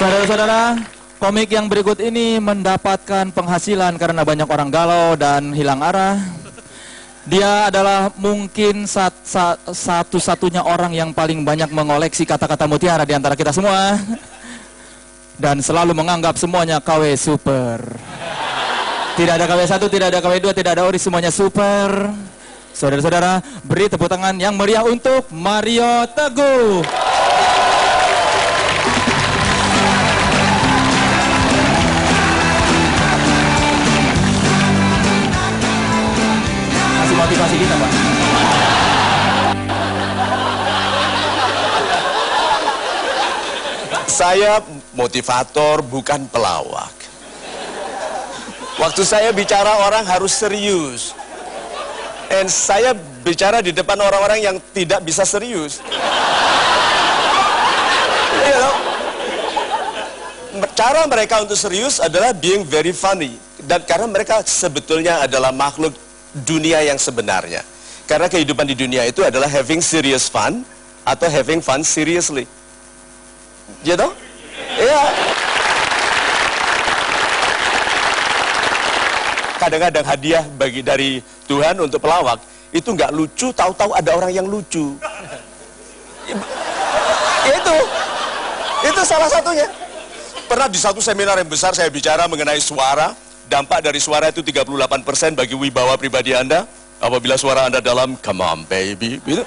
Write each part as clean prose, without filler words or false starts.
Saudara-saudara, komik yang berikut ini mendapatkan penghasilan karena banyak orang galau dan hilang arah. Dia adalah mungkin satu-satunya orang yang paling banyak mengoleksi kata-kata mutiara di antara kita semua. Dan selalu menganggap semuanya KW super. Tidak ada KW 1, tidak ada KW 2, tidak ada ori, semuanya super. Saudara-saudara, beri tepuk tangan yang meriah untuk Mario Teguh. Kasih motivasi kita, Pak. Saya motivator, bukan pelawak. Waktu saya bicara, orang harus serius. Dan saya bicara di depan orang-orang yang tidak bisa serius. You know? Cara mereka untuk serius adalah being very funny. Dan karena mereka sebetulnya adalah makhluk dunia yang sebenarnya. Karena kehidupan di dunia itu adalah having serious fun atau having fun seriously. Gitu? Iya. Kadang-kadang hadiah dari Tuhan untuk pelawak itu nggak lucu, tahu-tahu ada orang yang lucu. Itu salah satunya. Pernah di satu seminar yang besar saya bicara mengenai suara. Dampak dari suara itu 38% bagi wibawa pribadi Anda. Apabila suara Anda dalam, come on baby, gitu.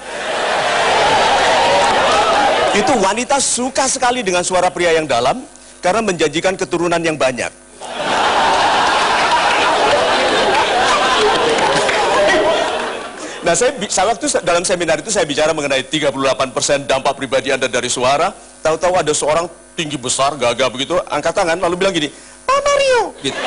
Itu wanita suka sekali dengan suara pria yang dalam karena menjanjikan keturunan yang banyak. Nah, saya waktu dalam seminar itu saya bicara mengenai 38% dampak pribadi Anda dari suara. Tahu-tahu ada seorang tinggi besar, gagah begitu, angkat tangan lalu bilang gini, Pak Mario, gitu.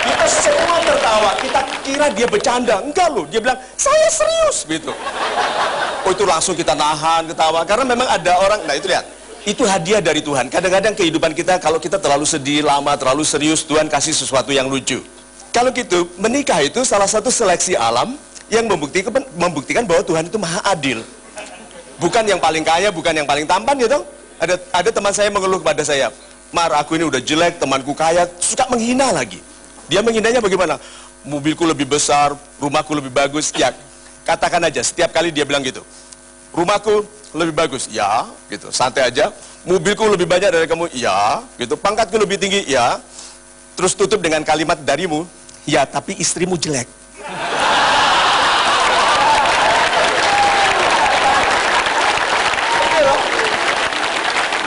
Kita semua tertawa, kita kira dia bercanda. Enggak loh, dia bilang, saya serius, gitu. Oh, itu langsung kita nahan ketawa, karena memang ada orang, nah itu lihat. Itu hadiah dari Tuhan. Kadang-kadang kehidupan kita, kalau kita terlalu sedih, lama, terlalu serius, Tuhan kasih sesuatu yang lucu. Kalau gitu, menikah itu salah satu seleksi alam yang membuktikan bahwa Tuhan itu maha adil. Bukan yang paling kaya, bukan yang paling tampan, gitu. Ada teman saya mengeluh kepada saya, Mar, aku ini udah jelek, temanku kaya, suka menghina lagi. Dia menghinanya bagaimana? Mobilku lebih besar, rumahku lebih bagus. Ya, katakan aja, setiap kali dia bilang gitu. Rumahku lebih bagus, ya, gitu, santai aja. Mobilku lebih banyak dari kamu, ya, gitu. Pangkatku lebih tinggi, ya. Terus tutup dengan kalimat darimu, ya, tapi istrimu jelek.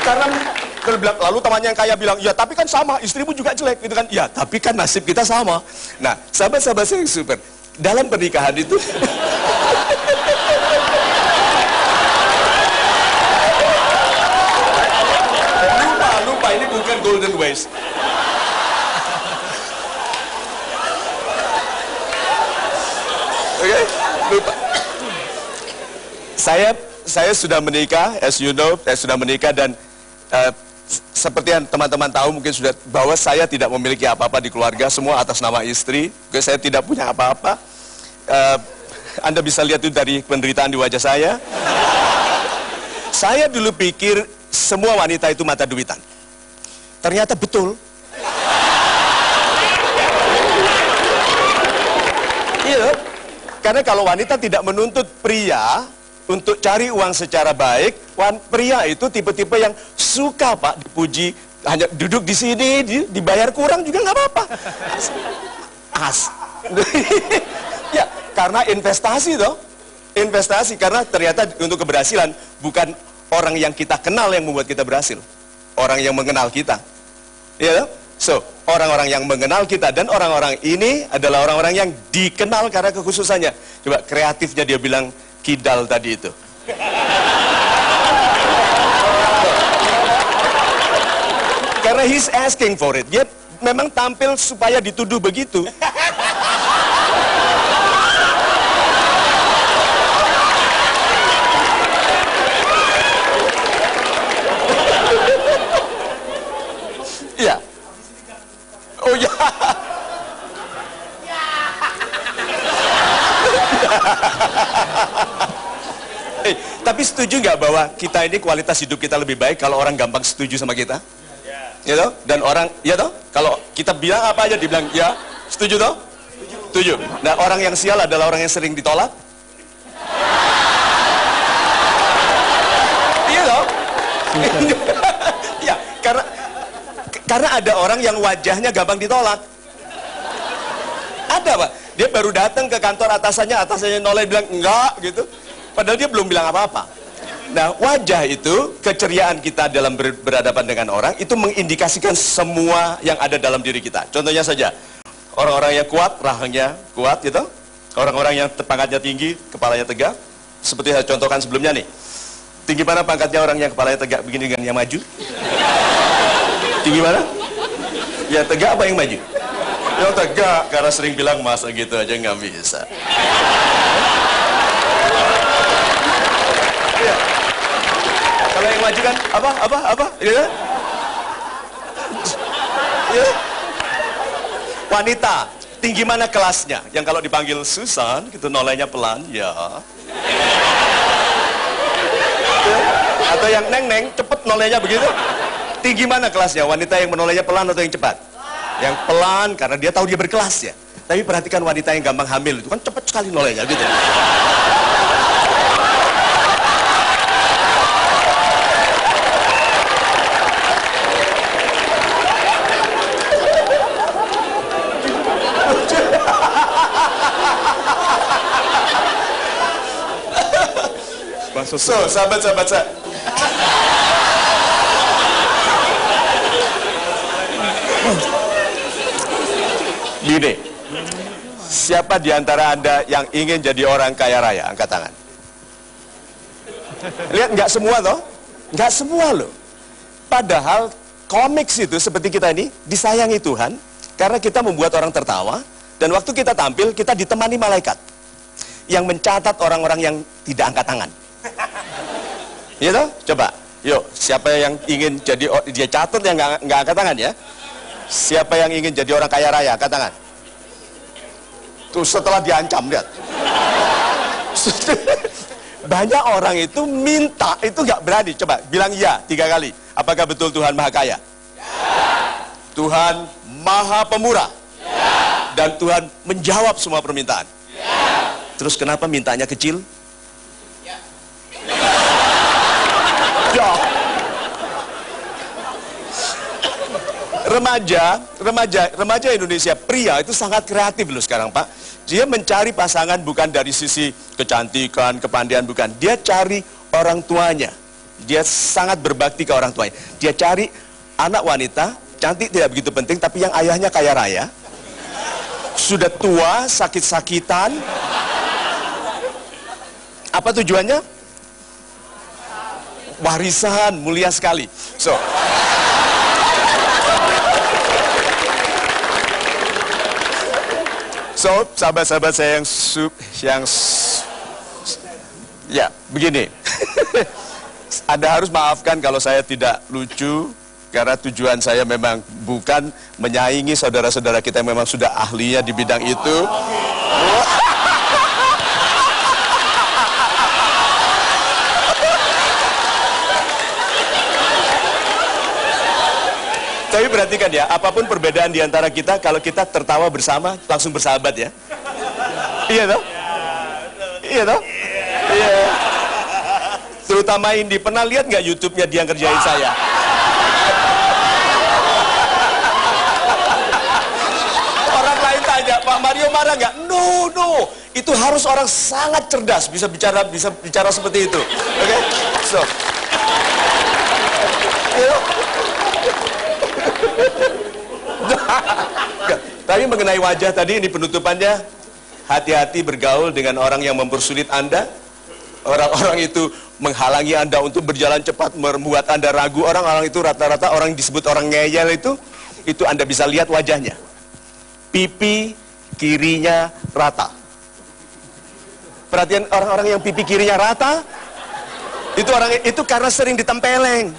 Karena kalau bilang, lalu temannya yang kaya bilang, ya, tapi kan sama, istrimu juga jelek, gitu kan? Ya, tapi kan nasib kita sama. Nah, sahabat-sahabat saya yang super, dalam pernikahan itu. Ini bukan golden ways. Oke, lupa. Saya sudah menikah, as you know, saya sudah menikah dan seperti yang teman-teman tahu mungkin sudah bahwa saya tidak memiliki apa-apa di keluarga, semua atas nama istri. Saya tidak punya apa-apa. Anda bisa lihat itu dari penderitaan di wajah saya. Saya dulu pikir semua wanita itu mata duitan. Ternyata betul. Iya, karena kalau wanita tidak menuntut pria untuk cari uang secara baik, pria itu tipe-tipe yang suka, Pak, dipuji, hanya duduk di sini, dibayar kurang juga nggak apa-apa. Ya, karena investasi toh. Investasi, karena ternyata untuk keberhasilan bukan orang yang kita kenal yang membuat kita berhasil. Orang yang mengenal kita. Ya, so orang-orang yang mengenal kita dan orang-orang ini adalah orang-orang yang dikenal karena kekhususannya. Coba kreatifnya dia bilang kidal tadi itu. Karena he's asking for it. Dia memang tampil supaya dituduh begitu. Iya. Oh ya. Tapi setuju nggak bahwa kita ini kualitas hidup kita lebih baik kalau orang gampang setuju sama kita? Ya toh? Dan orang, ya toh? Kalau kita bilang apa aja dibilang, ya, setuju toh? Setuju. Nah, orang yang sial adalah orang yang sering ditolak. Iya toh? Ya, karena ada orang yang wajahnya gampang ditolak. Ada, Pak. Dia baru datang ke kantor atasannya noleh bilang enggak gitu. Padahal dia belum bilang apa-apa. Nah, wajah itu, keceriaan kita dalam berhadapan dengan orang, itu mengindikasikan semua yang ada dalam diri kita. Contohnya saja, orang-orang yang kuat, rahangnya kuat gitu. Orang-orang yang pangkatnya tinggi, kepalanya tegak. Seperti saya contohkan sebelumnya nih. Tinggi mana pangkatnya orang yang kepalanya tegak begini dengan yang maju? Tinggi mana? Ya tegak apa yang maju? Yang tegak, karena sering bilang masa gitu aja nggak bisa. Ya. Kalau yang maju kan apa? Ya. Ya. Wanita, tinggi mana kelasnya? Yang kalau dipanggil Susan, gitu nolehnya pelan, ya. Atau yang neng-neng, cepet nolehnya begitu. Tinggi mana kelasnya? Wanita yang menolehnya pelan atau yang cepat? Yang pelan, karena dia tahu dia berkelas ya. Tapi perhatikan wanita yang gampang hamil, itu kan cepat sekali nolehnya gitu. So, sahabat-sahabat saya. Gini, siapa di antara Anda yang ingin jadi orang kaya raya? Angkat tangan. Lihat, nggak semua toh? Nggak semua loh. Padahal komiks itu seperti kita ini disayangi Tuhan karena kita membuat orang tertawa, dan waktu kita tampil kita ditemani malaikat yang mencatat orang-orang yang tidak angkat tangan. Iya toh? Coba, yuk, siapa yang ingin jadi, dia catat yang nggak angkat tangan ya? Siapa yang ingin jadi orang kaya raya? Angkat tangan. Tuh setelah diancam, lihat. Banyak orang itu minta, itu nggak berani. Coba, bilang ya 3 kali. Apakah betul Tuhan Maha Kaya? Ya. Tuhan Maha Pemurah? Ya. Dan Tuhan menjawab semua permintaan? Ya. Terus kenapa mintanya kecil? Remaja Indonesia pria itu sangat kreatif loh sekarang, Pak. Dia mencari pasangan bukan dari sisi kecantikan, kepandaian, bukan. Dia cari orang tuanya. Dia sangat berbakti ke orang tuanya. Dia cari anak wanita, cantik tidak begitu penting, tapi yang ayahnya kaya raya, sudah tua, sakit-sakitan. Apa tujuannya? Warisan, mulia sekali. So, sahabat-sahabat saya ya, begini. Anda harus maafkan kalau saya tidak lucu, karena tujuan saya memang bukan menyaingi saudara-saudara kita yang memang sudah ahlinya di bidang itu. Tapi perhatikan ya, apapun perbedaan di antara kita, kalau kita tertawa bersama, langsung bersahabat ya. Iya toh? Iya toh? Iya. Terutama Indi, pernah lihat nggak YouTube-nya dia ngerjain saya? Orang lain tanya, Pak Mario marah nggak? No, no. Itu harus orang sangat cerdas bisa bicara seperti itu. Oke? So. Tapi mengenai wajah tadi, ini penutupannya. Hati-hati bergaul dengan orang yang mempersulit Anda. Orang-orang itu menghalangi Anda untuk berjalan cepat, membuat Anda ragu. Orang-orang itu rata-rata orang yang disebut orang ngeyel itu Anda bisa lihat wajahnya. Pipi kirinya rata. Perhatian orang-orang yang pipi kirinya rata, itu karena sering ditempeleng.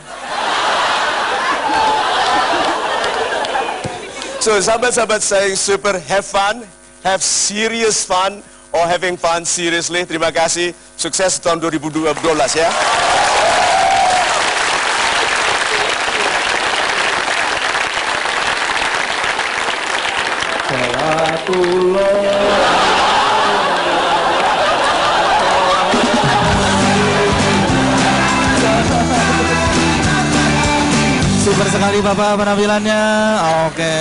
So, sahabat-sahabat saya super have fun, have serious fun or having fun seriously. Terima kasih. Sukses tahun 2012 ya. Super sekali Bapak penampilannya. Oke.